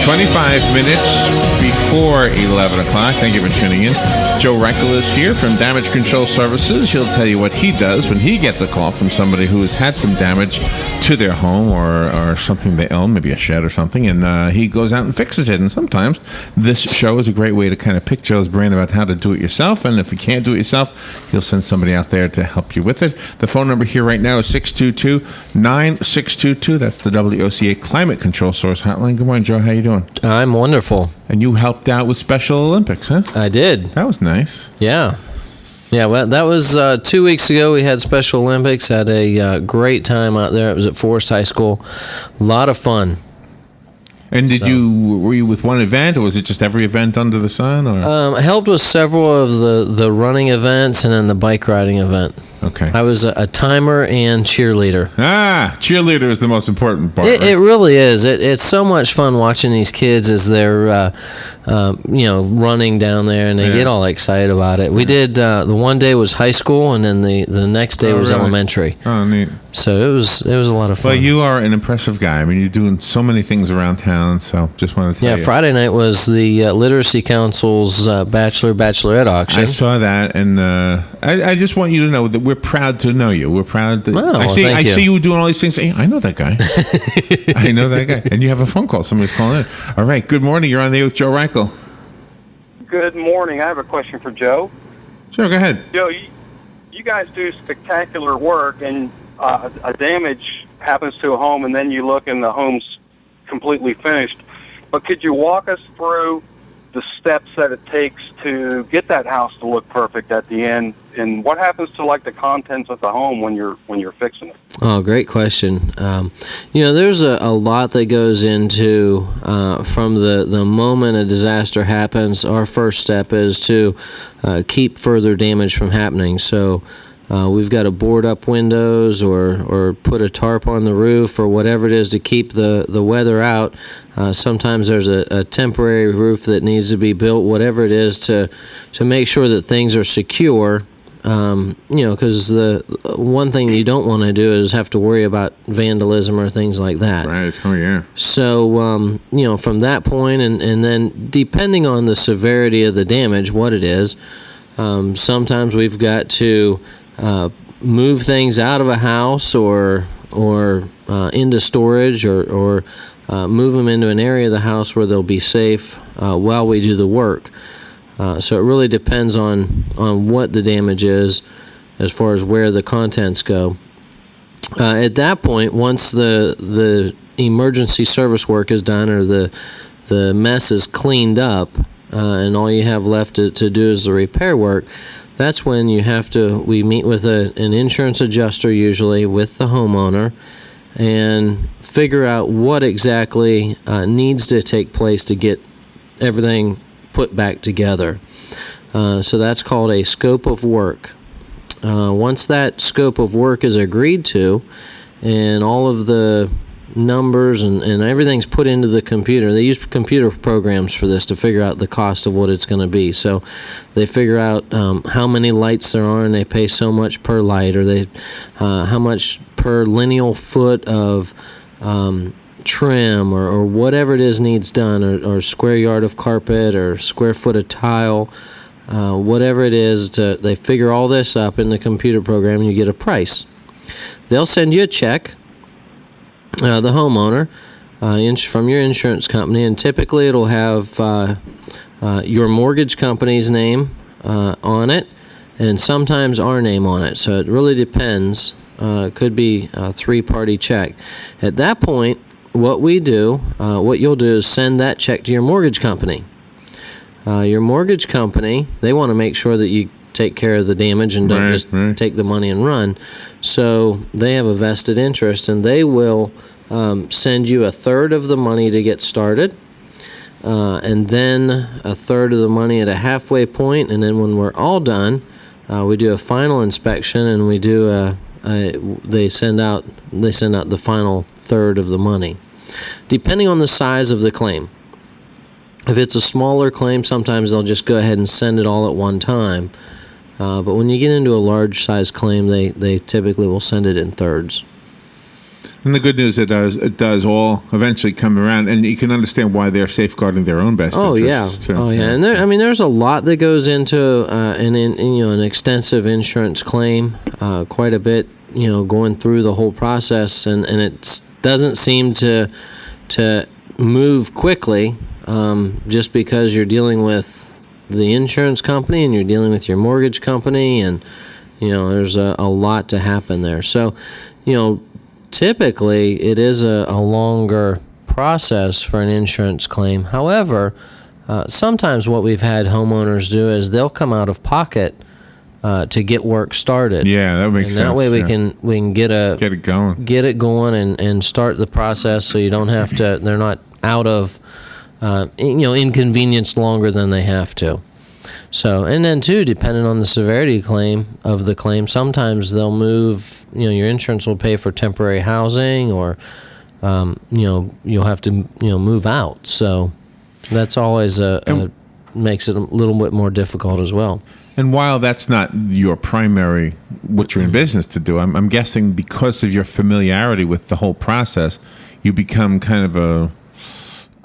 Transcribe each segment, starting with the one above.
25 minutes before 11 o'clock. Thank you for tuning in. Joe Reichel is here from Damage Control Services. He'll tell you what he does when he gets a call from somebody who has had some damage to their home or something they own, maybe a shed or something, and he goes out and fixes it. And sometimes this show is a great way to kind of pick Joe's brain about how to do it yourself. And if you can't do it yourself, he'll send somebody out there to help you with it. The phone number here right now is 622-9622. That's the WOCA Climate Control Source Hotline. Good morning, Joe. How you doing? I'm wonderful. And you helped out with Special Olympics, huh? I did. That was nice. Yeah. Yeah, well, that was 2 weeks ago. We had Special Olympics. Had a great time out there. It was at Forest High School. A lot of fun. And were you with one event, or was it just every event under the sun? Or? I helped with several of the running events and then the bike riding event. Okay. I was a timer and cheerleader. Cheerleader is the most important part. It really is. It's so much fun watching these kids as they're running down there, and they get all excited about it. We did the one day was high school, and then the next day was really? elementary. Oh, neat. So it was a lot of fun. Well, you are an impressive guy. I mean, you're doing so many things around town. So just wanted to tell you. Yeah, Friday night was the Literacy Council's Bachelorette auction. I saw that, and I just want you to know that we're proud to know you. We're proud that I see you doing all these things. Hey, I know that guy. I know that guy. And you have a phone call. Somebody's calling in. All right. Good morning. You're on the air with Joe Reichel. Good morning. I have a question for Joe. Sure. Go ahead. Joe, you guys do spectacular work, and a damage happens to a home, and then you look and the home's completely finished. But could you walk us through the steps that it takes to get that house to look perfect at the end, and what happens to like the contents of the home when you're fixing it? Oh, great question. There's a lot that goes into from the moment a disaster happens. Our first step is to keep further damage from happening. So we've got to board up windows or put a tarp on the roof or whatever it is to keep the weather out. Sometimes there's a temporary roof that needs to be built, whatever it is, to make sure that things are secure. Because the one thing you don't want to do is have to worry about vandalism or things like that. Right. Oh, yeah. So, from that point, and then depending on the severity of the damage, what it is, sometimes we've got to move things out of a house or into storage or move them into an area of the house where they'll be safe while we do the work. So it really depends on what the damage is as far as where the contents go. At that point, once the emergency service work is done or the mess is cleaned up and all you have left to do is the repair work, that's when we meet with an insurance adjuster usually with the homeowner and figure out what exactly needs to take place to get everything put back together. So that's called a scope of work. Once that scope of work is agreed to and all of the numbers and everything's put into the computer, they use computer programs for this to figure out the cost of what it's going to be. So they figure out how many lights there are and they pay so much per light, or how much per lineal foot of trim or whatever it is needs done, or square yard of carpet or square foot of tile, whatever it is. They figure all this up in the computer program and you get a price. They'll send you a check, the homeowner, from your insurance company, and typically it'll have your mortgage company's name on it and sometimes our name on it. So it really depends. It could be a three-party check. At that point, what you'll do is send that check to your mortgage company. Your mortgage company, they want to make sure that you take care of the damage and don't take the money and run. So they have a vested interest, and they will send you a third of the money to get started, and then a third of the money at a halfway point, and then when we're all done, we do a final inspection, and we do they send out the final third of the money, depending on the size of the claim. If it's a smaller claim, sometimes they'll just go ahead and send it all at one time. But when you get into a large size claim, they typically will send it in thirds. And the good news, it does all eventually come around, and you can understand why they're safeguarding their own best interests. Too. Oh yeah, and there's a lot that goes into an extensive insurance claim, quite a bit, going through the whole process, and it doesn't seem to move quickly, just because you're dealing with the insurance company and you're dealing with your mortgage company, and there's a lot to happen there. So, typically, it is a longer process for an insurance claim. However, sometimes what we've had homeowners do is they'll come out of pocket to get work started. Yeah, that makes sense. And that way we can get it going and start the process, so you don't have to. They're not out of inconvenienced longer than they have to. So, and then too, depending on the severity of the claim, sometimes they'll move. Your insurance will pay for temporary housing, or you'll have to move out. So that's always makes it a little bit more difficult as well. And while that's not your primary, what you're in business to do, I'm guessing because of your familiarity with the whole process, you become kind of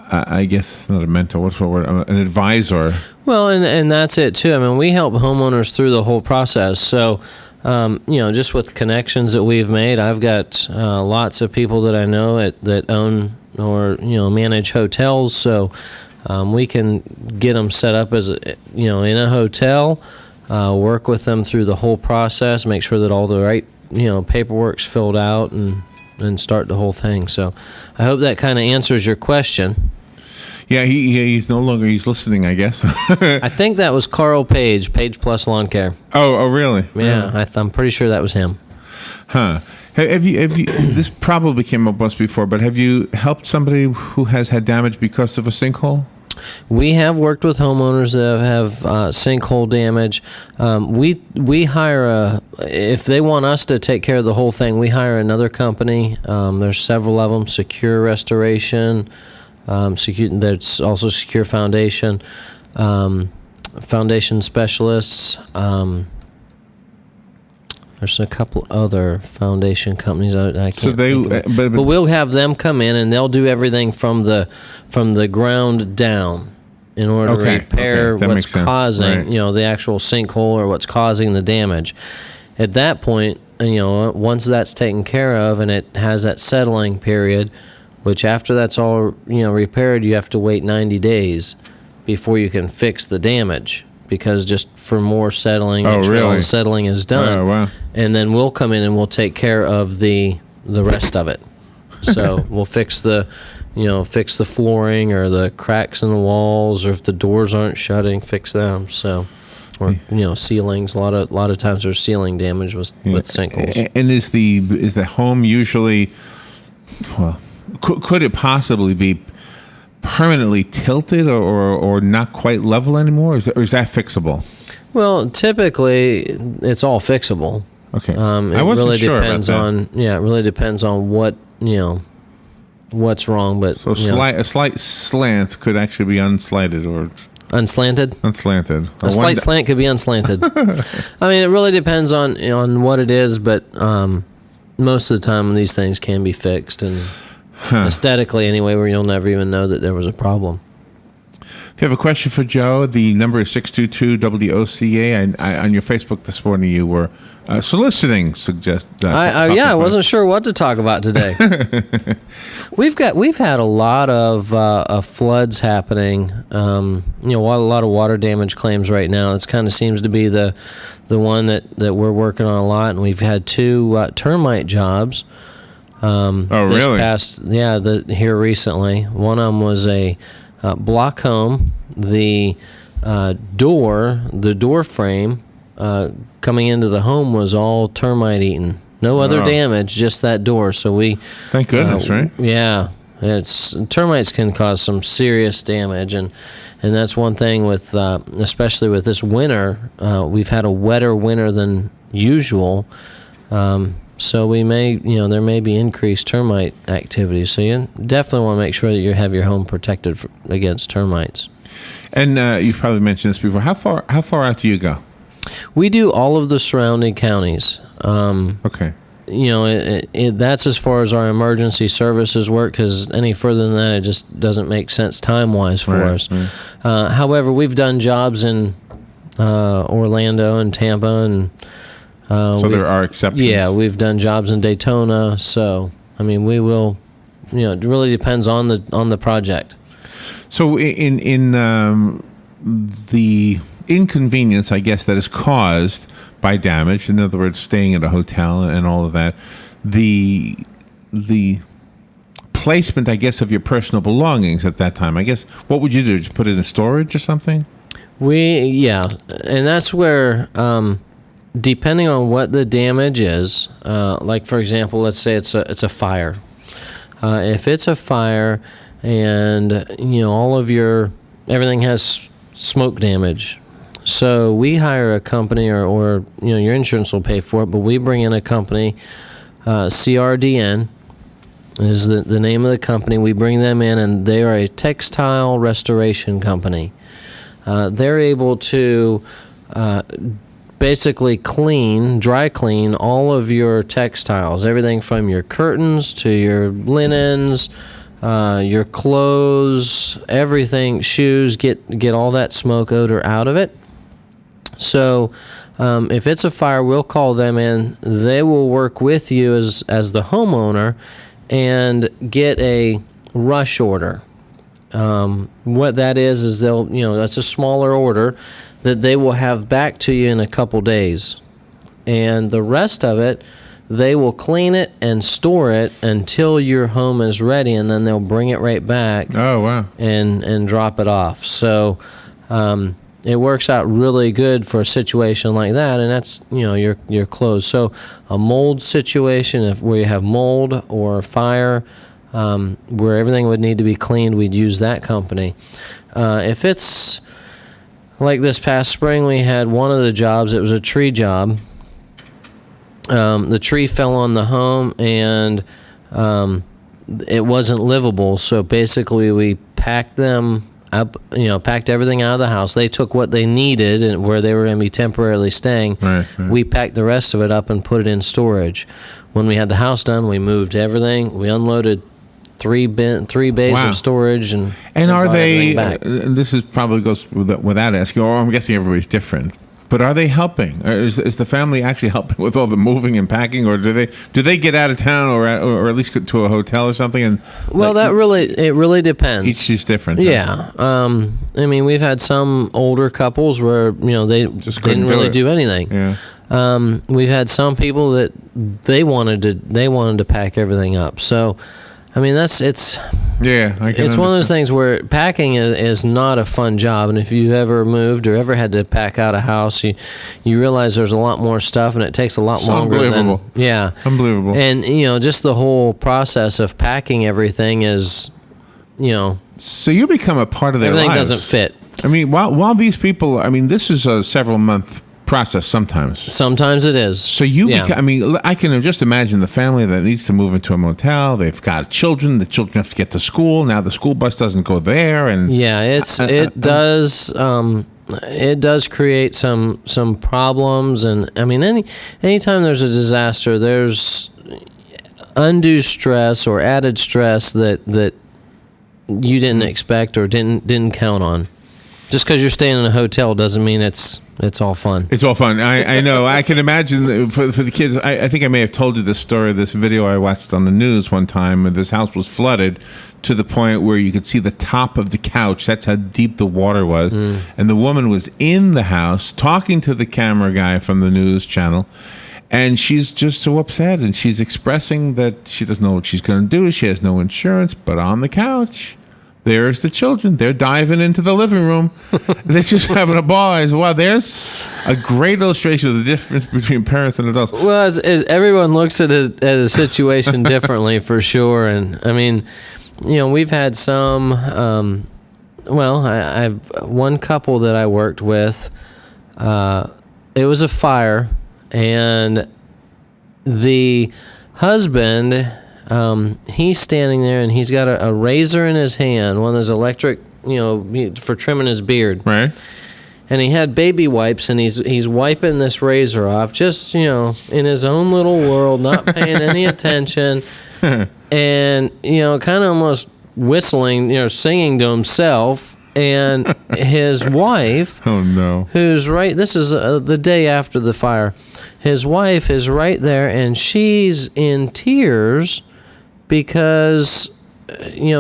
I guess not a mentor, what's the word? An advisor. Well, and that's it too. I mean, we help homeowners through the whole process. So, just with connections that we've made, I've got lots of people that I know that own or manage hotels. So, we can get them set up as in a hotel, work with them through the whole process, make sure that all the right paperwork's filled out, and start the whole thing. So, I hope that kind of answers your question. Yeah, he's no longer, he's listening, I guess. I think that was Carl Page Plus Lawn Care. Oh, really? Yeah, I'm pretty sure that was him. Huh. Have you, this probably came up once before, but have you helped somebody who has had damage because of a sinkhole? We have worked with homeowners that have sinkhole damage. We hire if they want us to take care of the whole thing, we hire another company. There's several of them, Secure Restoration, there's also Secure Foundation, Foundation Specialists. There's a couple other foundation companies I can't. So but we'll have them come in and they'll do everything from the ground down in order to repair what's causing the actual sinkhole or what's causing the damage. At that point, once that's taken care of and it has that settling period, which after that's all repaired, you have to wait 90 days before you can fix the damage, because just for more settling until the settling is done. Oh, wow. And then we'll come in and we'll take care of the rest of it. So we'll fix the flooring or the cracks in the walls, or if the doors aren't shutting, fix them. So, or ceilings. A lot of times there's ceiling damage with sinkholes. And is the home usually, well, could it possibly be permanently tilted or not quite level anymore? Or is that fixable? Well, typically it's all fixable. Okay. I wasn't really sure depends about that. It really depends on what what's wrong. But so a slight slant could actually be unslanted or unslanted. Unslanted. A slight slant could be unslanted. I mean, it really depends on what it is, but most of the time these things can be fixed, and aesthetically anyway, where you'll never even know that there was a problem. If you have a question for Joe, the number is 622-WOCA. On your Facebook this morning, you were soliciting I wasn't sure what to talk about today. We've had a lot of floods happening. A lot of water damage claims right now. It kind of seems to be the one that we're working on a lot, and we've had 2 termite jobs. Really? Here recently. One of them was a block home. The door frame coming into the home was all termite eaten. No other damage, just that door. So we thank goodness, right? Yeah, termites can cause some serious damage, and that's one thing with especially with this winter. We've had a wetter winter than usual. So we may, there may be increased termite activity. So you definitely want to make sure that you have your home protected against termites. And you've probably mentioned this before. How far out do you go? We do all of the surrounding counties. Okay. that's as far as our emergency services work, because any further than that, it just doesn't make sense time-wise for us. Right. However, we've done jobs in Orlando and Tampa, and So there are exceptions. yeah, we've done jobs in Daytona. So I mean, we will. It really depends on the project. So in the inconvenience, I guess, that is caused by damage, in other words, staying at a hotel and all of that, the placement, I guess, of your personal belongings at that time, I guess, what would you do? Just put it in storage or something? And that's where, depending on what the damage is, like for example, let's say it's a fire. If it's a fire and all of everything has smoke damage, so we hire a company, or your insurance will pay for it, but we bring in a company, CRDN is the name of the company. We bring them in, and they are a textile restoration company. They're able to basically dry clean all of your textiles, everything from your curtains to your linens, your clothes, everything, shoes, get all that smoke odor out of it. So if it's a fire, we'll call them in. They will work with you as the homeowner and get a rush order. What that is they'll, that's a smaller order that they will have back to you in a couple days. And the rest of it, they will clean it and store it until your home is ready, and then they'll bring it right back. Oh, wow. And drop it off. So it works out really good for a situation like that, and that's your clothes. So a mold situation, where you have mold or fire, where everything would need to be cleaned, we'd use that company. If it's like this past spring, we had one of the jobs. It was a tree job. The tree fell on the home, and it wasn't livable. So basically, we packed them up, packed everything out of the house. They took what they needed and where they were going to be temporarily staying. Right. We packed the rest of it up and put it in storage. When we had the house done, we moved everything. We unloaded three bays Wow. of storage, and are brought they, everything back. this is probably goes without asking, or I'm guessing everybody's different, but are they helping? Is the family actually helping with all the moving and packing, or do they get out of town or at least go to a hotel or something? And Well, it really depends. each is different. Huh? Yeah. I mean, we've had some older couples where, they Just couldn't didn't do really it. do anything. Yeah. We've had some people that they wanted to pack everything up. So, I mean, it's Yeah, I can one of those understand. things where packing is not a fun job. And if you've ever moved or ever had to pack out a house, you realize there's a lot more stuff, and it takes a lot It's longer unbelievable. than Unbelievable. And just the whole process of packing everything is, So you become a part of their everything lives. doesn't fit. I mean, while these people, I mean, this is a several-month process sometimes. Sometimes it is. So you, Yeah. I mean, I can just imagine the family that needs to move into a motel. They've got children. The children have to get to school. Now the school bus doesn't go there, and Yeah, it does create some problems, and I mean anytime there's a disaster, there's undue stress or added stress that you didn't expect or didn't count on. Just because you're staying in a hotel doesn't mean it's all fun. it's all fun. I know. I can imagine for the kids. I think I may have told you this story, this video I watched on the news one time. And this house was flooded to the point where you could see the top of the couch. That's how deep the water was. And the woman was in the house talking to the camera guy from the news channel. And she's just so upset. And she's expressing that she doesn't know what she's going to do. She has no insurance. But on the couch, there's the children. They're diving into the living room. They're just having a ball. I said, wow, there's a great illustration of the difference between parents and adults. Well, everyone looks at a situation differently, for sure. And I mean, we've had some. I've one couple that I worked with. It was a fire, and the husband. He's standing there, and he's got a razor in his hand, one of those electric, for trimming his beard. Right. and he had baby wipes, and he's wiping this razor off, just in his own little world, not paying any attention, and kind of almost whistling, singing to himself. And his wife, oh no, who's right. This is the day after the fire. His wife is right there, and she's in tears because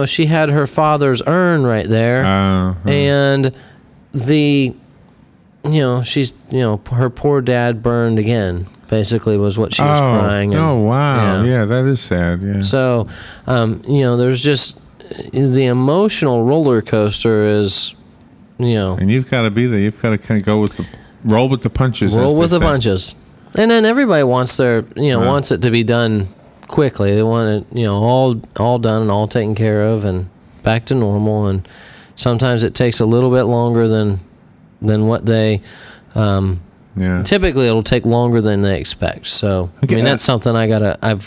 she had her father's urn right there, and she's her poor dad burned again. Basically, was what she was crying. And, oh wow, yeah, that is sad. Yeah. So, there's just the emotional roller coaster is, and you've got to be there. You've got to kind of roll with the punches. Roll with the punches, and then everybody wants wants it to be done quickly. They want it, all done and all taken care of and back to normal. And sometimes it takes a little bit longer than what they. Typically, it'll take longer than they expect. So, that's something I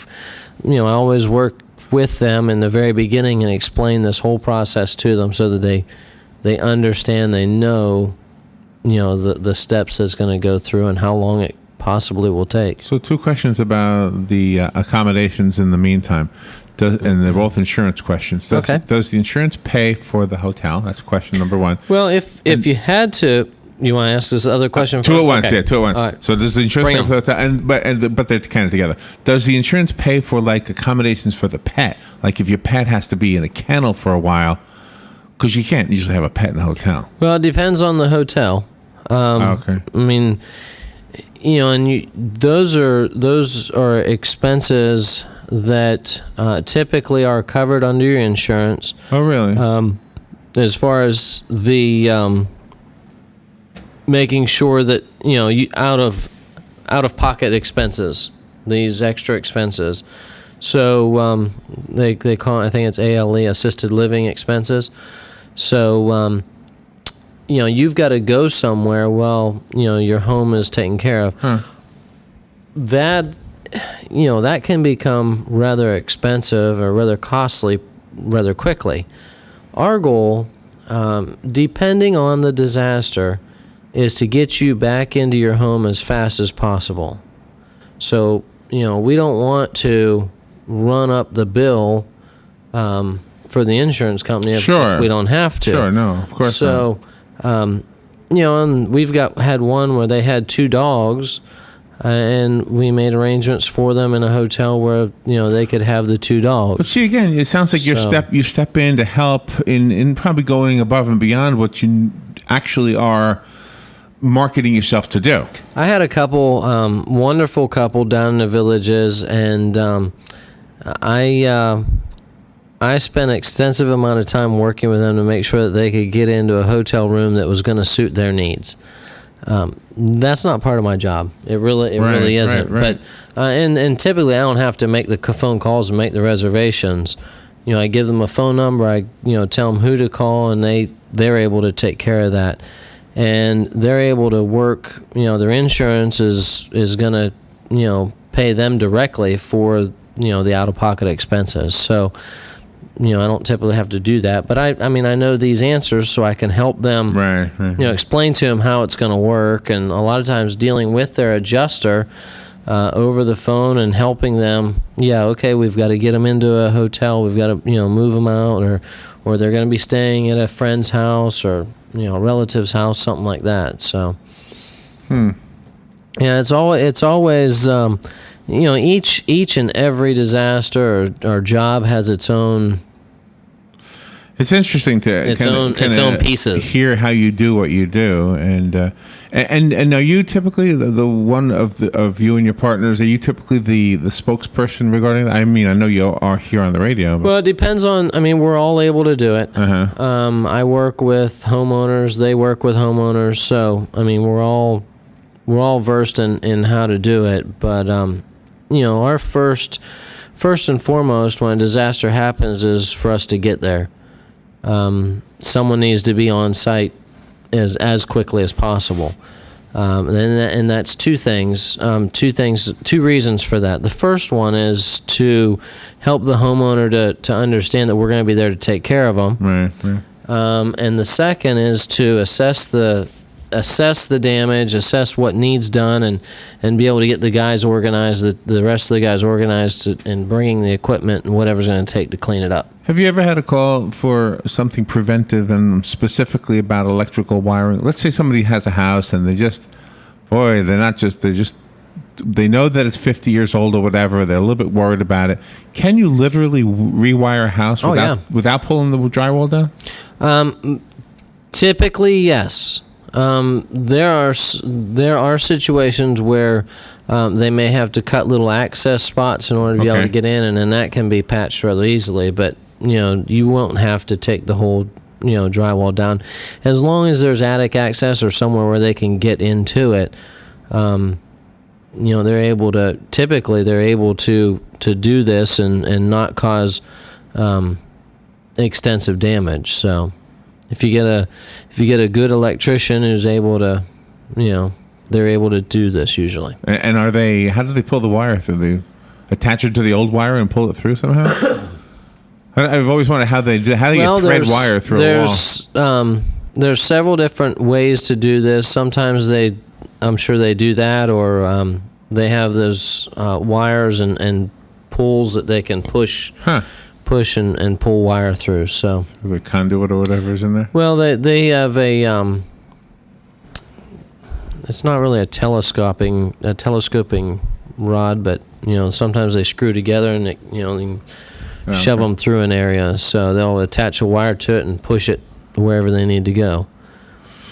always work with them in the very beginning and explain this whole process to them so that they understand, they know, the steps that's going to go through and how long it possibly will take. So 2 questions about the accommodations in the meantime. And they're both insurance questions. Does the insurance pay for the hotel? That's question number 1. Well, if you had to, you want to ask this other question? 2 at once, okay. Yeah, 2 at once. Right. So does the insurance pay for the hotel? But they're kind of together. Does the insurance pay for accommodations for the pet? Like if your pet has to be in a kennel for a while, because you can't usually have a pet in a hotel. Well, it depends on the hotel. Okay. Those are expenses that typically are covered under your insurance. Oh, really? As far as the making sure that you out of pocket expenses, these extra expenses. So they call it, I think it's ALE, assisted living expenses. So you've got to go somewhere while your home is taken care of. That that can become rather expensive or rather costly rather quickly. Our goal, depending on the disaster, is to get you back into your home as fast as possible. So, we don't want to run up the bill for the insurance company if we don't have to. Sure, no, of course so, not. And we've had one where they had 2 dogs, and we made arrangements for them in a hotel where they could have the 2 dogs. But see, again, it sounds like you step in to help in probably going above and beyond what you actually are marketing yourself to do. I had a couple, wonderful couple down in the Villages, and I spent an extensive amount of time working with them to make sure that they could get into a hotel room that was going to suit their needs. That's not part of my job. It really isn't. Right. But and typically I don't have to make the phone calls and make the reservations. I give them a phone number. I tell them who to call, and they're able to take care of that. And they're able to work, their insurance is going to, pay them directly for, the out-of-pocket expenses. So, I don't typically have to do that. But I know these answers, so I can help them, explain to them how it's going to work. And a lot of times dealing with their adjuster over the phone and helping them, we've got to get them into a hotel. We've got to, move them out, or they're going to be staying at a friend's house or, a relative's house, something like that. So, it's always, each and every disaster or job has its own. It's interesting to its own pieces. Hear how you do what you do, and are you typically the one of you and your partners? Are you typically the spokesperson regarding that? I know you are here on the radio. But. Well, it depends on. We're all able to do it. I work with homeowners. They work with homeowners. So we're all versed in how to do it. But our first and foremost when a disaster happens is for us to get there. Someone needs to be on site as quickly as possible. And that's 2 things. 2 reasons for that. The first one is to help the homeowner to understand that we're going to be there to take care of them. Right. And the second is to assess the assess the damage, assess what needs done, and be able to get the guys organized, the rest of the guys organized, and bringing the equipment and whatever's going to take to clean it up. Have you ever had a call for something preventive and specifically about electrical wiring? Let's say somebody has a house and they know that it's 50 years old or whatever. They're a little bit worried about it. Can you literally rewire a house without pulling the drywall down? Typically, yes. There are situations where they may have to cut little access spots in order to be able to get in, and then that can be patched rather easily. But you won't have to take the whole drywall down, as long as there's attic access or somewhere where they can get into it. They're able to do this and not cause extensive damage. So if you get a good electrician who's able to, they're able to do this usually. And how do they pull the wire through? They attach it to the old wire and pull it through somehow? I've always wondered how they get thread wire through a wall. There's several different ways to do this. Sometimes I'm sure they do that, or they have those wires and pulls that they can push and pull wire through. So the conduit or whatever's in there. Well, they have a it's not really a telescoping rod, but sometimes they screw together and they can shove them through an area. So they'll attach a wire to it and push it wherever they need to go.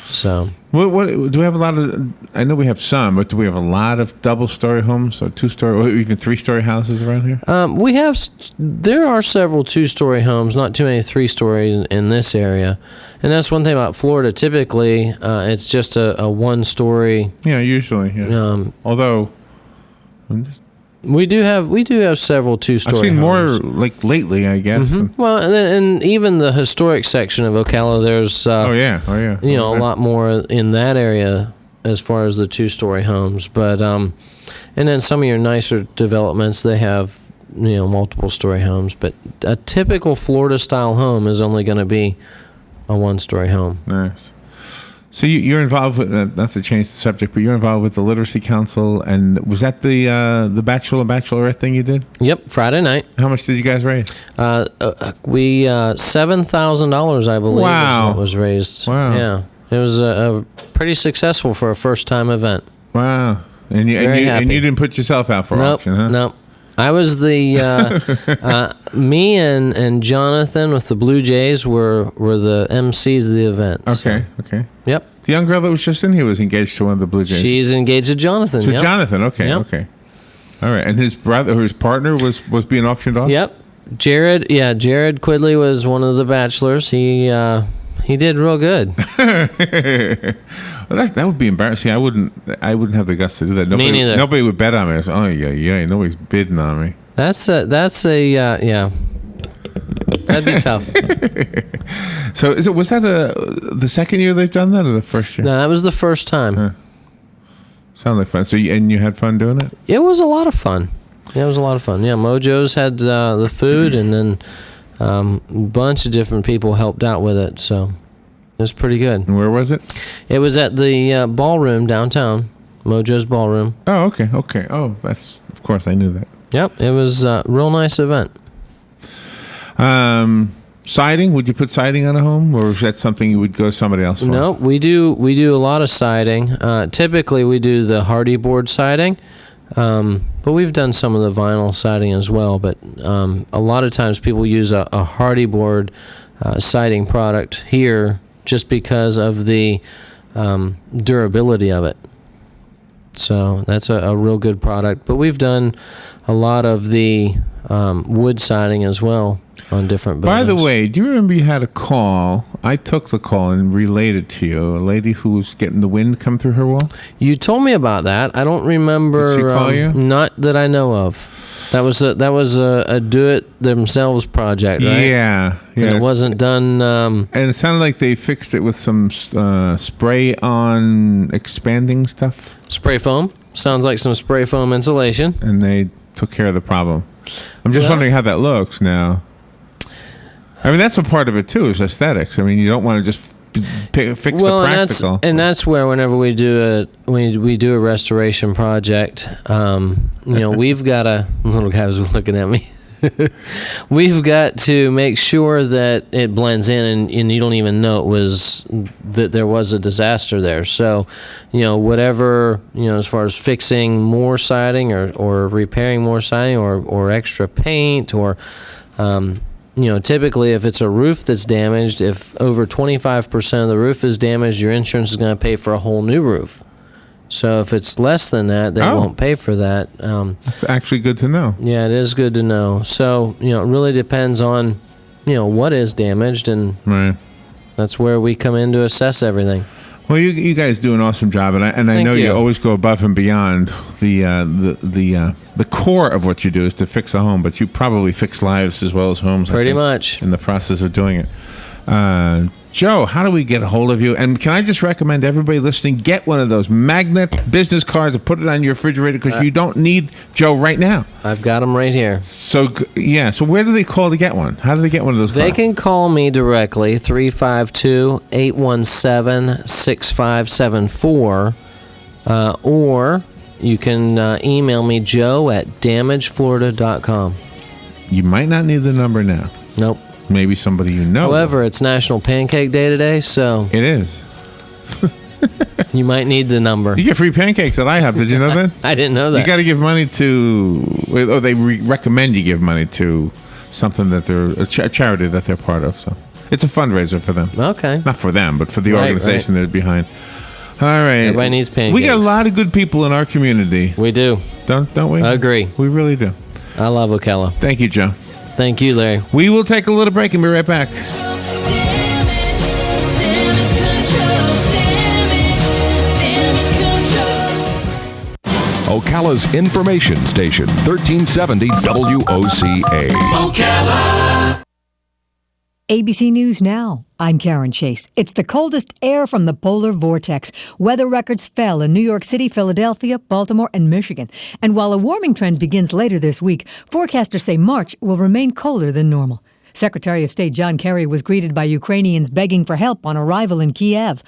So what do we have a lot of? I know we have some, but do we have a lot of double-story homes or two-story or even three-story houses around here? There are several two-story homes, not too many three-story in this area, and that's one thing about Florida. Typically, it's just a one-story. Yeah, usually. Yeah. Although. We do have several two-story homes. I've seen more like lately, I guess. Mm-hmm. Well, and even the historic section of Ocala, there's a lot more in that area as far as the two-story homes. But and then some of your nicer developments, they have multiple-story homes. But a typical Florida-style home is only going to be a one-story home. Nice. So you're involved with, not to change the subject, but you're involved with the Literacy Council, and was that the bachelor and bachelorette thing you did? Yep, Friday night. How much did you guys raise? We $7,000, I believe, wow. is what was raised. Wow. Yeah, it was pretty successful for a first-time event. Wow. And you didn't put yourself out for auction, huh? Nope. I was me and Jonathan with the Blue Jays were the MCs of the event. Okay, okay. Yep. The young girl that was just in here was engaged to one of the Blue Jays. She's engaged to Jonathan. To Jonathan, okay, yep. Okay. All right, and his brother, or his partner, was being auctioned off? Yep. Jared Quidley was one of the bachelors. He did real good. Well, that would be embarrassing. I wouldn't have the guts to do that. Me neither. Nobody would bet on me. Oh yeah. Nobody's bidding on me. That's a yeah. That'd be tough. So was that the second year they've done that, or the first year? No, that was the first time. Huh. Sounds like fun. So you had fun doing it? It was a lot of fun. Yeah, it was a lot of fun. Yeah, Mojo's had the food, and then a bunch of different people helped out with it. So it was pretty good. And where was it? It was at the ballroom downtown, Mojo's Ballroom. Oh, okay. Oh, that's, of course, I knew that. Yep, it was a real nice event. Siding? Would you put siding on a home, or is that something you would go somebody else for? No, we do a lot of siding. Typically, we do the hardy board siding, but we've done some of the vinyl siding as well. But a lot of times, people use a hardy board siding product here just because of the durability of it. So that's a real good product. But we've done a lot of the wood siding as well on different buildings. By the way, do you remember you had a call? I took the call and relayed it to you. A lady who was getting the wind come through her wall? You told me about that. I don't remember. Did she call you? Not that I know of. That was a do-it-themselves project, right? Yeah. And it wasn't done... and it sounded like they fixed it with some spray-on expanding stuff. Spray foam. Sounds like some spray foam insulation. And they took care of the problem. I'm just wondering how that looks now. I mean, that's a part of it, too, is aesthetics. I mean, you don't want to just fix Well, the practical. and that's where whenever we do a restoration project, we've got a little guy was looking at me. We've got to make sure that it blends in, and you don't even know that there was a disaster there. So, whatever, as far as fixing more siding or repairing more siding or extra paint or, typically if it's a roof that's damaged, if over 25% of the roof is damaged, your insurance is going to pay for a whole new roof. So if it's less than that, they won't pay for that. That's actually good to know. Yeah, it is good to know. So, it really depends on, what is damaged, and right. That's where we come in to assess everything. Well, you guys do an awesome job, and I know you always go above and beyond. The core of what you do is to fix a home, but you probably fix lives as well as homes. Pretty much. In the process of doing it. Joe, how do we get a hold of you? And can I just recommend everybody listening, get one of those magnet business cards and put it on your refrigerator, because you don't need Joe right now. I've got them right here. So where do they call to get one? How do they get one of those cards? They can call me directly, 352-817-6574, or you can email me, joe@damageflorida.com. You might not need the number now. Nope. Maybe somebody you know. However, it's National Pancake Day today, so... It is. You might need the number. You get free pancakes that I have. Did you know that? I didn't know that. You got to give money to... they recommend you give money to something that they're... a charity that they're part of, so... It's a fundraiser for them. Okay. Not for them, but for the organization they're behind. All right. Everybody needs pancakes. We got a lot of good people in our community. We do. Don't we? I agree. We really do. I love Ocala. Thank you, Joe. Thank you, Larry. We will take a little break and be right back. Ocala's information station, 1370 WOCA. Ocala. ABC News Now. I'm Karen Chase. It's the coldest air from the polar vortex. Weather records fell in New York City, Philadelphia, Baltimore, and Michigan. And while a warming trend begins later this week, forecasters say March will remain colder than normal. Secretary of State John Kerry was greeted by Ukrainians begging for help on arrival in Kiev.